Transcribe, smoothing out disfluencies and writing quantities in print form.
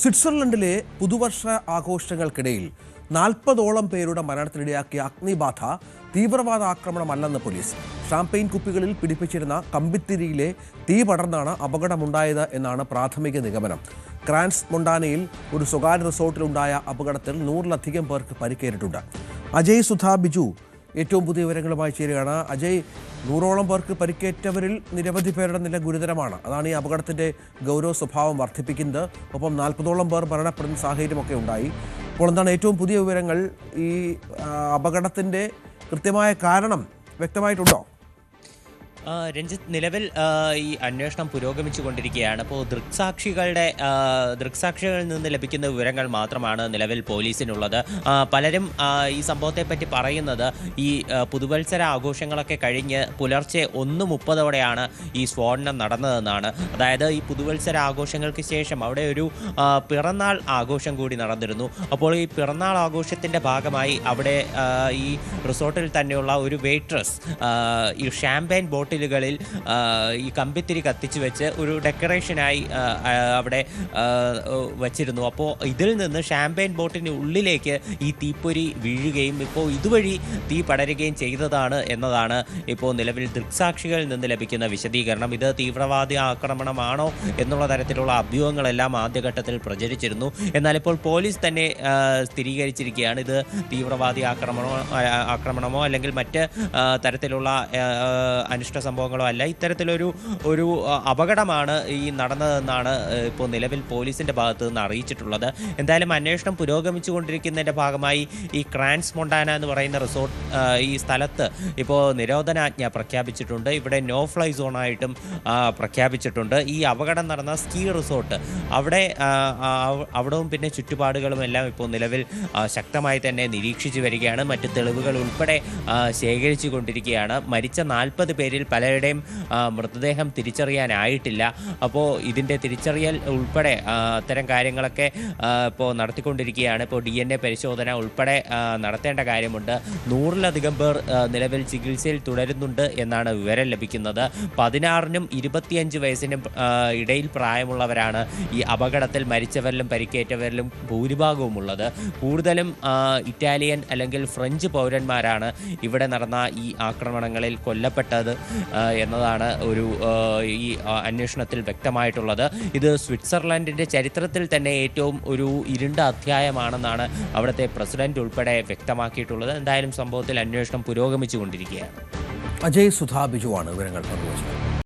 സ്വിറ്റ്സർലൻഡിലെ പുതുവർഷ ആഘോഷങ്ങൾക്കിടയിൽ 40ഓളം പേരുടെ മരണത്തിനിടയാക്കിയ അഗ്നിബാധ തീവ്രവാദ ആക്രമണമല്ലെന്ന് police. Champagne കുപ്പികളിൽ പിടിപ്പിച്ചിരുന്ന കമ്പിത്തിരിയിലെ തീ പടർന്നാണ് അപകടമുണ്ടായത് എന്നാണ് പ്രാഥമിക നിഗമനം. ക്രാൻസ് മൊണ്ടാനയിൽ ഒരു സ്വകാര്യ റിസോർട്ടിലുണ്ടായ അപകടത്തിൽ 100-ലധികം പേർക്ക് പരിക്കേറ്റിട്ടുണ്ട്. അജയ് സുധാ ബിജു ഏറ്റവും പുതിയ വിവരങ്ങളുമായി ചേരുകയാണ്. അജയ്, 100ഓളം പേർക്ക് പരിക്കേറ്റവരിൽ നിരവധി പേരുടെ നില ഗുരുതരമാണ്. അതാണ് ഈ അപകടത്തിൻ്റെ ഗൗരവ സ്വഭാവം വർദ്ധിപ്പിക്കുന്നത്. ഒപ്പം 40ഓളം പേർ മരണപ്പെടുന്ന സാഹചര്യമൊക്കെ ഉണ്ടായി. അപ്പോൾ എന്താണ് ഏറ്റവും പുതിയ വിവരങ്ങൾ? ഈ അപകടത്തിൻ്റെ കൃത്യമായ കാരണം വ്യക്തമായിട്ടുണ്ടോ? രഞ്ജിത്ത്, നിലവിൽ ഈ അന്വേഷണം പുരോഗമിച്ചു കൊണ്ടിരിക്കുകയാണ്. അപ്പോൾ ദൃക്സാക്ഷികളിൽ നിന്ന് ലഭിക്കുന്ന വിവരങ്ങൾ മാത്രമാണ് നിലവിൽ പോലീസിനുള്ളത്. പലരും ഈ സംഭവത്തെപ്പറ്റി പറയുന്നത് ഈ പുതുവത്സര ആഘോഷങ്ങളൊക്കെ കഴിഞ്ഞ് പുലർച്ചെ 1:30ഓടെയാണ് ഈ സ്ഫോടനം നടന്നതെന്നാണ്. അതായത് ഈ പുതുവത്സര ആഘോഷങ്ങൾക്ക് ശേഷം അവിടെ ഒരു പിറന്നാൾ ആഘോഷം കൂടി നടന്നിരുന്നു. അപ്പോൾ ഈ പിറന്നാൾ ആഘോഷത്തിൻ്റെ ഭാഗമായി അവിടെ ഈ റിസോർട്ടിൽ തന്നെയുള്ള ഒരു വെയിട്രസ് ഈ ഷാംപെയിൻ ബോട്ടിലുകളിൽ ഈ കമ്പിത്തിരി കത്തിച്ചു വെച്ച് ഒരു ഡെക്കറേഷനായി അവിടെ വച്ചിരുന്നു. അപ്പോൾ ഇതിൽ നിന്ന് ഷാംപെയിൻ ബോട്ടിന് ഉള്ളിലേക്ക് ഈ തീപ്പൊരി വീഴുകയും ഇപ്പോൾ ഇതുവഴി തീ പടരുകയും ചെയ്തതാണ് എന്നതാണ് ഇപ്പോൾ നിലവിൽ ദൃക്സാക്ഷികളിൽ നിന്ന് ലഭിക്കുന്ന വിശദീകരണം. ഇത് തീവ്രവാദി ആക്രമണമാണോ എന്നുള്ള തരത്തിലുള്ള അഭ്യൂഹങ്ങളെല്ലാം ആദ്യഘട്ടത്തിൽ പ്രചരിച്ചിരുന്നു. എന്നാൽ ഇപ്പോൾ പോലീസ് തന്നെ സ്ഥിരീകരിച്ചിരിക്കുകയാണ് ഇത് തീവ്രവാദി ആക്രമണമോ അല്ലെങ്കിൽ മറ്റ് തരത്തിലുള്ള അനിഷ്ട സംഭവങ്ങളോ അല്ല, ഇത്തരത്തിലൊരു അപകടമാണ് ഈ നടന്നതെന്നാണ് ഇപ്പോൾ നിലവിൽ പോലീസിൻ്റെ ഭാഗത്ത് നിന്ന് അറിയിച്ചിട്ടുള്ളത്. എന്തായാലും അന്വേഷണം പുരോഗമിച്ചുകൊണ്ടിരിക്കുന്നതിൻ്റെ ഭാഗമായി ഈ ക്രാൻസ് മൊണ്ടാന എന്ന് പറയുന്ന റിസോർട്ട് ഈ സ്ഥലത്ത് ഇപ്പോൾ നിരോധനാജ്ഞ പ്രഖ്യാപിച്ചിട്ടുണ്ട്. ഇവിടെ നോ ഫ്ലൈ സോണായിട്ടും പ്രഖ്യാപിച്ചിട്ടുണ്ട്. ഈ അപകടം നടന്ന സ്കീ റിസോർട്ട് അവിടവും പിന്നെ ചുറ്റുപാടുകളും എല്ലാം ഇപ്പോൾ നിലവിൽ ശക്തമായി തന്നെ നിരീക്ഷിച്ചു വരികയാണ്. മറ്റ് തെളിവുകൾ ഉൾപ്പെടെ ശേഖരിച്ചു കൊണ്ടിരിക്കുകയാണ്. മരിച്ച 40 പേരിൽ പലരുടെയും മൃതദേഹം തിരിച്ചറിയാനായിട്ടില്ല. അപ്പോൾ ഇതിൻ്റെ തിരിച്ചറിയൽ ഉൾപ്പെടെ അത്തരം കാര്യങ്ങളൊക്കെ ഇപ്പോൾ നടത്തിക്കൊണ്ടിരിക്കുകയാണ്. ഇപ്പോൾ DNA പരിശോധന ഉൾപ്പെടെ നടത്തേണ്ട കാര്യമുണ്ട്. 100-ലധികം പേർ നിലവിൽ ചികിത്സയിൽ തുടരുന്നുണ്ട് എന്നാണ് വിവരം ലഭിക്കുന്നത്. 16നും 25 വയസ്സിനും ഇടയിൽ പ്രായമുള്ളവരാണ് ഈ അപകടത്തിൽ മരിച്ചവരിലും പരിക്കേറ്റവരിലും ഭൂരിഭാഗവും ഉള്ളത്. കൂടുതലും ഇറ്റാലിയൻ അല്ലെങ്കിൽ ഫ്രഞ്ച് പൗരന്മാരാണ് ഇവിടെ നടന്ന ഈ ആക്രമണങ്ങളിൽ കൊല്ലപ്പെട്ടത് എന്നതാണ് ഈ അന്വേഷണത്തിൽ വ്യക്തമായിട്ടുള്ളത്. ഇത് സ്വിറ്റ്സർലൻഡിൻ്റെ ചരിത്രത്തിൽ തന്നെ ഏറ്റവും ഒരു ഇരുണ്ട അധ്യായമാണെന്നാണ് അവിടുത്തെ പ്രസിഡന്റ് ഉൾപ്പെടെ വ്യക്തമാക്കിയിട്ടുള്ളത്. എന്തായാലും സംഭവത്തിൽ അന്വേഷണം പുരോഗമിച്ചു കൊണ്ടിരിക്കുകയാണ്. അജയ് സുധാ ബിജുവാണ് വിവരങ്ങൾ പങ്കുവച്ചത്.